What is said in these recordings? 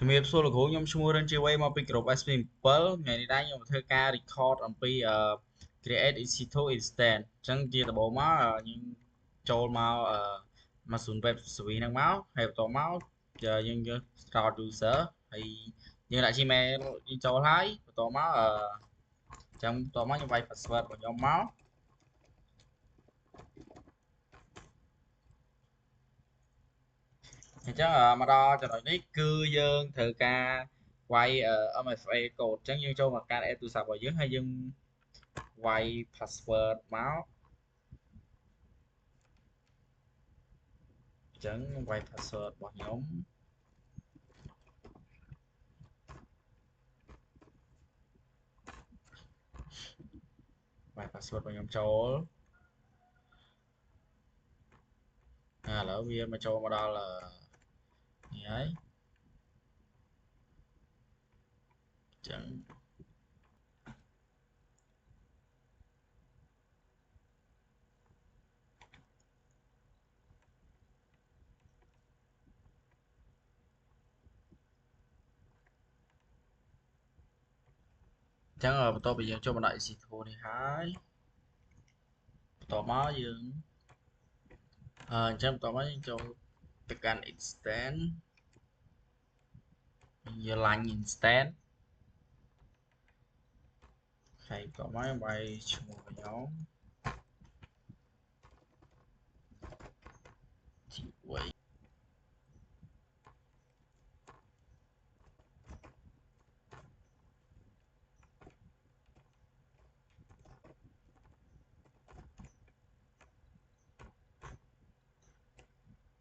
ជំរាបសួរលោកគ្រូខ្ញុំឈ្មោះរិនជាវ័យមកពីក្រុម SP7 ថ្ងៃនេះដែរខ្ញុំធ្វើការ record អំពីcreate EC2 instance អញ្ចឹងជាដំបូងមកយើងចូលមកមក Zoom Web Service ហ្នឹងមកហើយបន្តមកយើងយក start user ហើយយើងដាក់ Gmail យើងចូលហើយបន្តមកអញ្ចឹងបន្តមកខ្ញុំវាយ password របស់ខ្ញុំមកអញ្ចឹងមកដល់ចំណុចនេះគឺយើងត្រូវការវាយ MFA code អញ្ចឹងយើងចូលមកការ add ទូរស័ព្ទរបស់យើងហើយយើងវាយ password មកអញ្ចឹងវាយ password របស់ខ្ញុំវាយ password របស់ខ្ញុំចូលឥឡូវវាមកចូលមកដល់នេះហើយអញ្ចឹងបន្ទាប់ពីយើងចូលមកដល់ EC2 នេះហើយបន្តមកយើងអញ្ចឹងបន្តមកយើងចូលទៅកាន់ instance យើង line instance ហើយបន្តមកខ្ញុំវាយឈ្មោះខ្ញុំជីវ័យ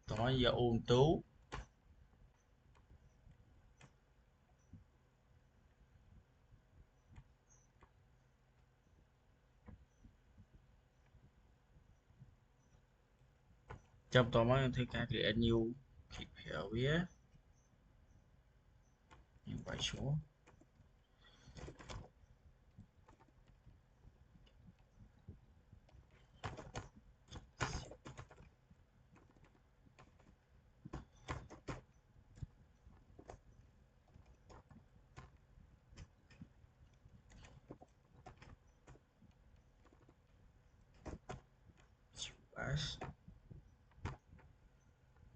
បន្តមកយក Ubuntu ចាំបន្តមកយើងធ្វើការ create new keeper វាយើងវាយឈ្មោះ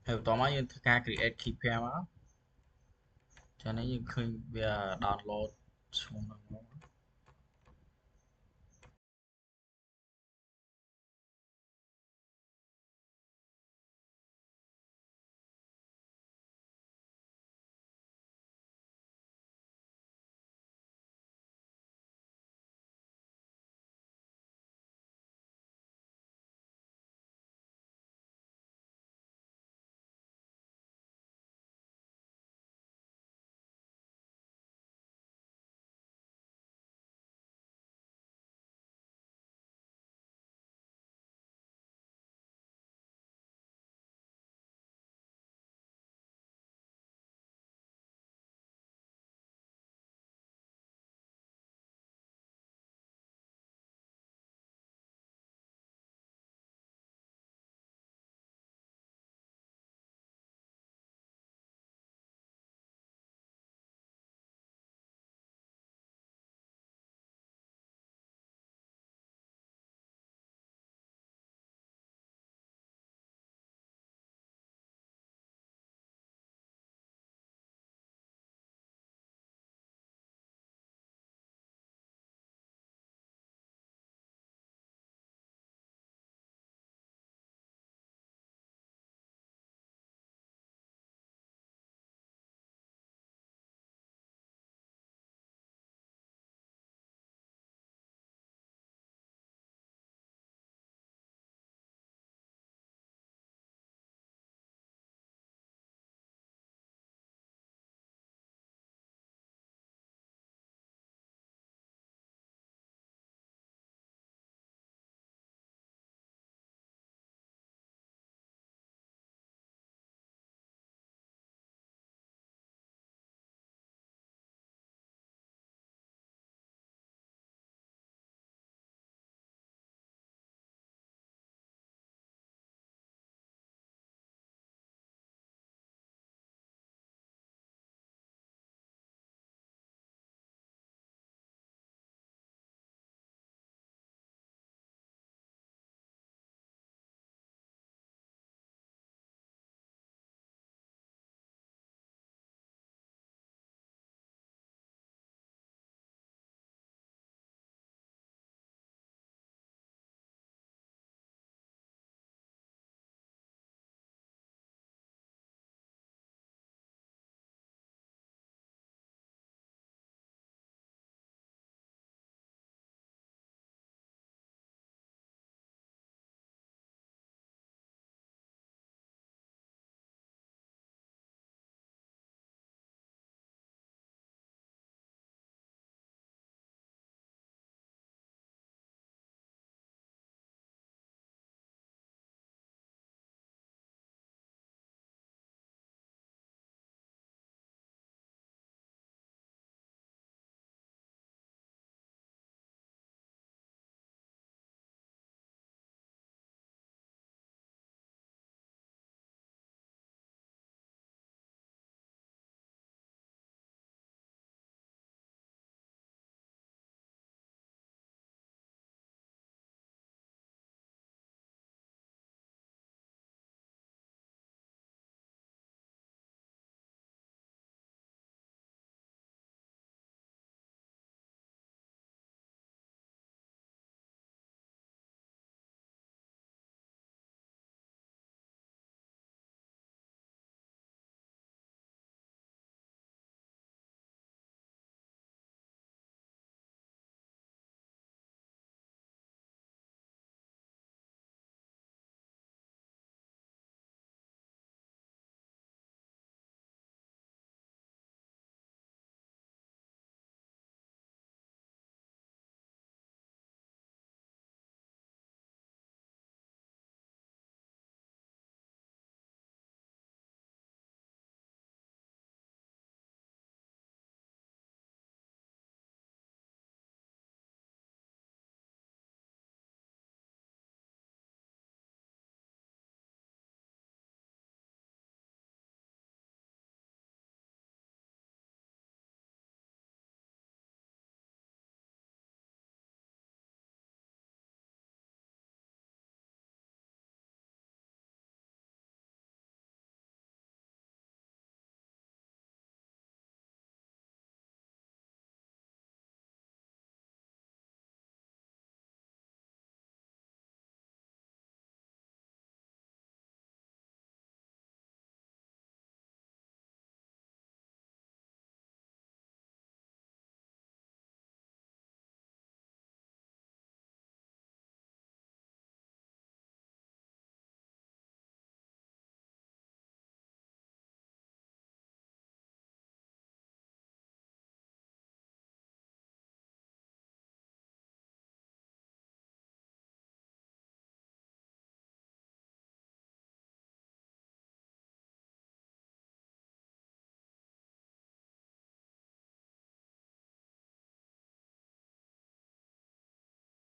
ហើយបន្តមកយើងធ្វើការ create keeper មកចានេះយើងឃើញវា download ឈ្មោះហ្នឹងមក